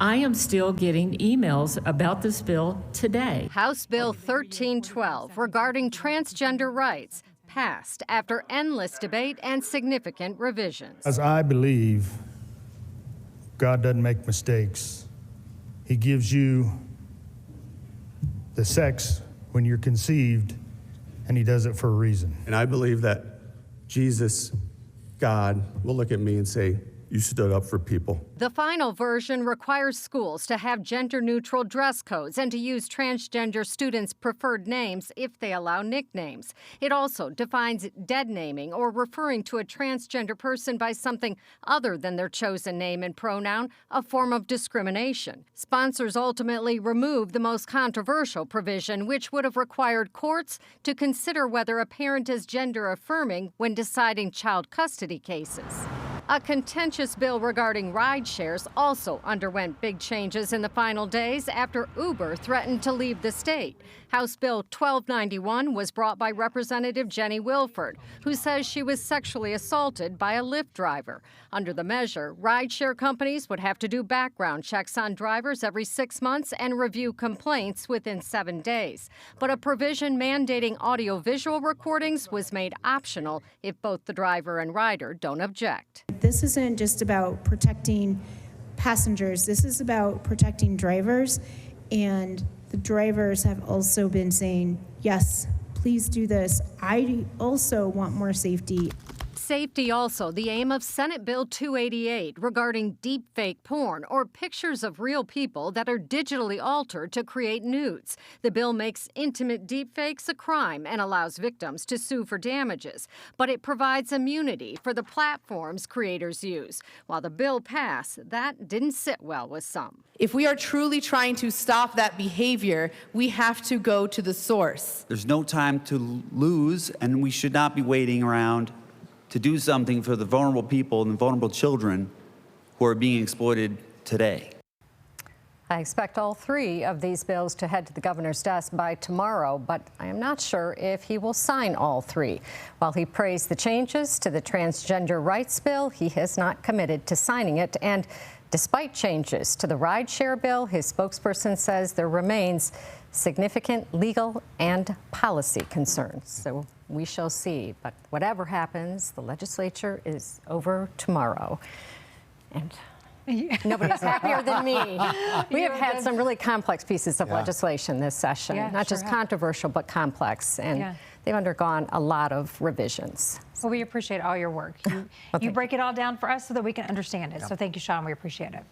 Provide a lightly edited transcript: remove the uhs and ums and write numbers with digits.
I am still getting emails about this bill today. House Bill 1312 regarding transgender rights passed after endless debate and significant revisions. As I believe God doesn't make mistakes. He gives you the sex when you're conceived, and he does it for a reason. And I believe that Jesus, God, will look at me and say, you stood up for people. The final version requires schools to have gender-neutral dress codes and to use transgender students' preferred names if they allow nicknames. It also defines dead naming or referring to a transgender person by something other than their chosen name and pronoun, a form of discrimination. Sponsors ultimately removed the most controversial provision, which would have required courts to consider whether a parent is gender-affirming when deciding child custody cases. A contentious bill regarding rideshares also underwent big changes in the final days after Uber threatened to leave the state. House Bill 1291 was brought by Representative Jenny Wilford, who says she was sexually assaulted by a Lyft driver. Under the measure, rideshare companies would have to do background checks on drivers every 6 months and review complaints within 7 days. But a provision mandating audiovisual recordings was made optional if both the driver and rider don't object. This isn't just about protecting passengers. This is about protecting drivers, and the drivers have also been saying, yes, please do this. I also want more safety. Safety also the aim of Senate Bill 288 regarding deepfake porn or pictures of real people that are digitally altered to create nudes. The bill makes intimate deepfakes a crime and allows victims to sue for damages. But it provides immunity for the platforms creators use. While the bill passed, that didn't sit well with some. If we are truly trying to stop that behavior, we have to go to the source. There's no time to lose, and we should not be waiting around to do something for the vulnerable people and the vulnerable children who are being exploited today. I expect all three of these bills to head to the governor's desk by tomorrow, but I am not sure if he will sign all three. While he praised the changes to the transgender rights bill, he has not committed to signing it. And despite changes to the rideshare bill, his spokesperson says there remains significant legal and policy concerns. So we shall see. But whatever happens, the legislature is over tomorrow. And nobody's happier than me. We have had some really complex pieces of legislation this session, not just controversial, but complex. And they've undergone a lot of revisions. Well, we appreciate all your work. You break it all down for us so that we can understand it. So thank you, Sean. We appreciate it.